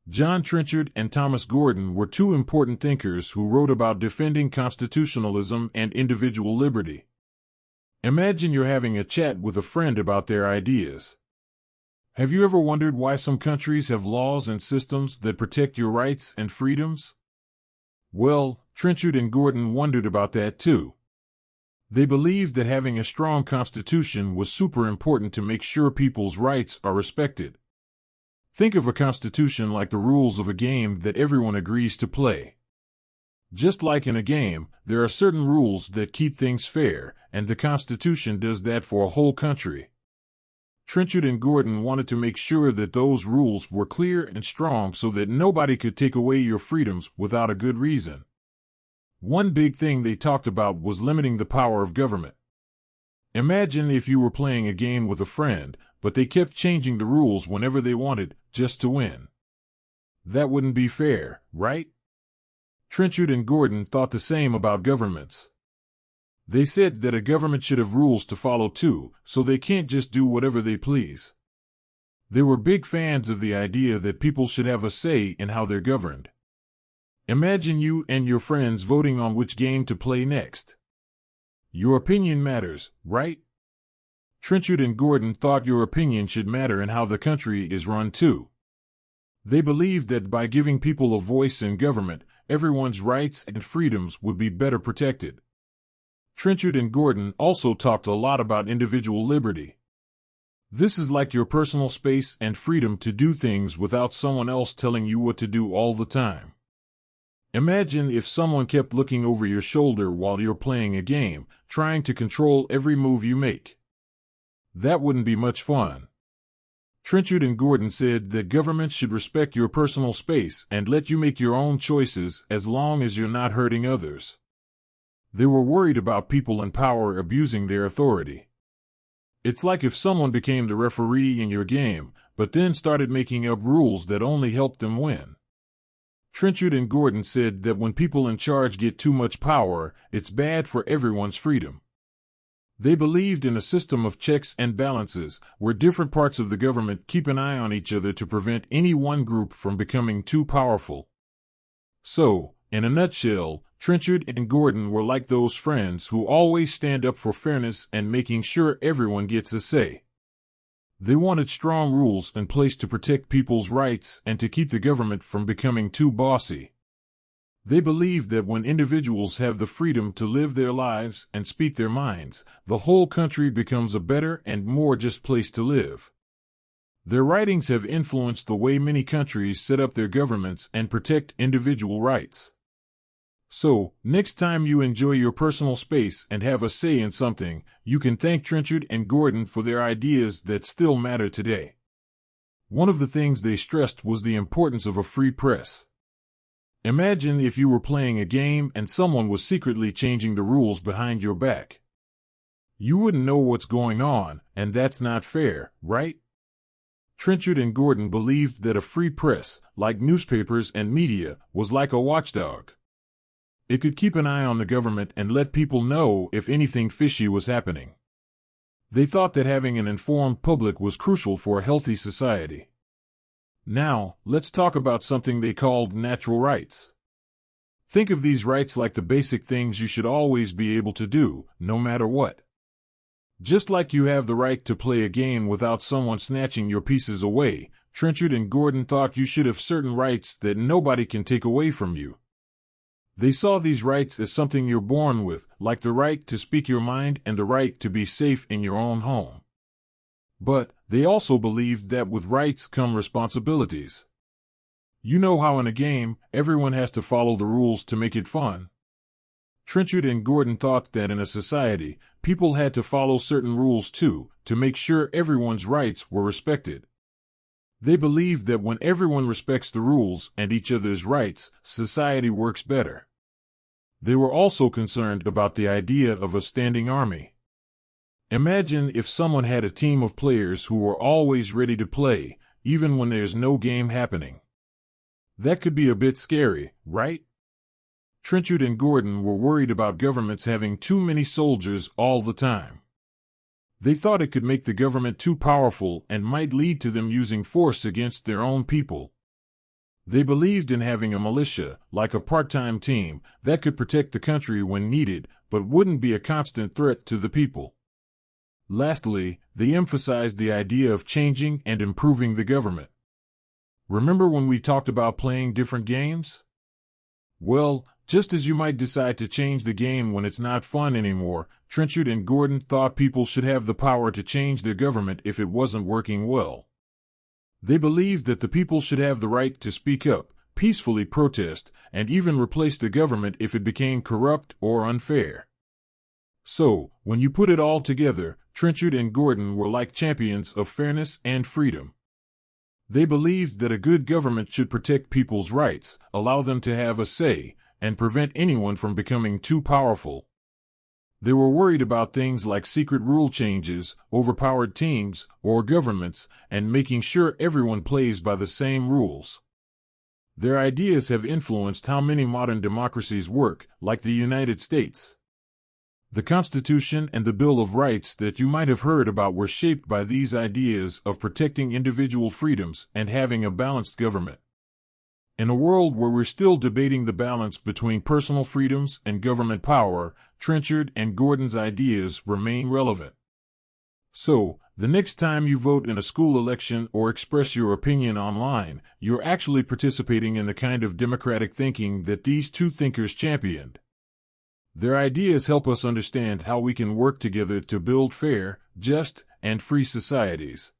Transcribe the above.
John Trenchard and Thomas Gordon were two important thinkers who wrote about defending constitutionalism and individual liberty. Imagine you're having a chat with a friend about their ideas. Have you ever wondered why some countries have laws and systems that protect your rights and freedoms? Well, Trenchard and Gordon wondered about that too. They believed that having a strong constitution was super important to make sure people's rights are respected. Think of a constitution like the rules of a game that everyone agrees to play. Just like in a game, there are certain rules that keep things fair, and the Constitution does that for a whole country. Trenchard and Gordon wanted to make sure that those rules were clear and strong so that nobody could take away your freedoms without a good reason. One big thing they talked about was limiting the power of government. Imagine if you were playing a game with a friend, but they kept changing the rules whenever they wanted, just to win. That wouldn't be fair, right? Trenchard and Gordon thought the same about governments. They said that a government should have rules to follow too, so they can't just do whatever they please. They were big fans of the idea that people should have a say in how they're governed. Imagine you and your friends voting on which game to play next. Your opinion matters, right? Trenchard and Gordon thought your opinion should matter in how the country is run too. They believed that by giving people a voice in government, everyone's rights and freedoms would be better protected. Trenchard and Gordon also talked a lot about individual liberty. This is like your personal space and freedom to do things without someone else telling you what to do all the time. Imagine if someone kept looking over your shoulder while you're playing a game, trying to control every move you make. That wouldn't be much fun. Trenchard and Gordon said that government should respect your personal space and let you make your own choices as long as you're not hurting others. They were worried about people in power abusing their authority. It's like if someone became the referee in your game, but then started making up rules that only helped them win. Trenchard and Gordon said that when people in charge get too much power, it's bad for everyone's freedom. They believed in a system of checks and balances, where different parts of the government keep an eye on each other to prevent any one group from becoming too powerful. So, in a nutshell, Trenchard and Gordon were like those friends who always stand up for fairness and making sure everyone gets a say. They wanted strong rules in place to protect people's rights and to keep the government from becoming too bossy. They believed that when individuals have the freedom to live their lives and speak their minds, the whole country becomes a better and more just place to live. Their writings have influenced the way many countries set up their governments and protect individual rights. So, next time you enjoy your personal space and have a say in something, you can thank Trenchard and Gordon for their ideas that still matter today. One of the things they stressed was the importance of a free press. Imagine if you were playing a game and someone was secretly changing the rules behind your back. You wouldn't know what's going on, and that's not fair, right? Trenchard and Gordon believed that a free press, like newspapers and media, was like a watchdog. It could keep an eye on the government and let people know if anything fishy was happening. They thought that having an informed public was crucial for a healthy society. Now, let's talk about something they called natural rights. Think of these rights like the basic things you should always be able to do, no matter what. Just like you have the right to play a game without someone snatching your pieces away, Trenchard and Gordon thought you should have certain rights that nobody can take away from you. They saw these rights as something you're born with, like the right to speak your mind and the right to be safe in your own home. But they also believed that with rights come responsibilities. You know how in a game, everyone has to follow the rules to make it fun. Trenchard and Gordon thought that in a society, people had to follow certain rules too, to make sure everyone's rights were respected. They believed that when everyone respects the rules and each other's rights, society works better. They were also concerned about the idea of a standing army. Imagine if someone had a team of players who were always ready to play, even when there's no game happening. That could be a bit scary, right? Trenchard and Gordon were worried about governments having too many soldiers all the time. They thought it could make the government too powerful and might lead to them using force against their own people. They believed in having a militia, like a part-time team, that could protect the country when needed, but wouldn't be a constant threat to the people. Lastly, they emphasized the idea of changing and improving the government. Remember when we talked about playing different games? Well, just as you might decide to change the game when it's not fun anymore, Trenchard and Gordon thought people should have the power to change their government if it wasn't working well. They believed that the people should have the right to speak up, peacefully protest, and even replace the government if it became corrupt or unfair. So, when you put it all together, Trenchard and Gordon were like champions of fairness and freedom. They believed that a good government should protect people's rights, allow them to have a say, and prevent anyone from becoming too powerful. They were worried about things like secret rule changes, overpowered teams, or governments, and making sure everyone plays by the same rules. Their ideas have influenced how many modern democracies work, like the United States. The Constitution and the Bill of Rights that you might have heard about were shaped by these ideas of protecting individual freedoms and having a balanced government. In a world where we're still debating the balance between personal freedoms and government power, Trenchard and Gordon's ideas remain relevant. So, the next time you vote in a school election or express your opinion online, you're actually participating in the kind of democratic thinking that these two thinkers championed. Their ideas help us understand how we can work together to build fair, just, and free societies.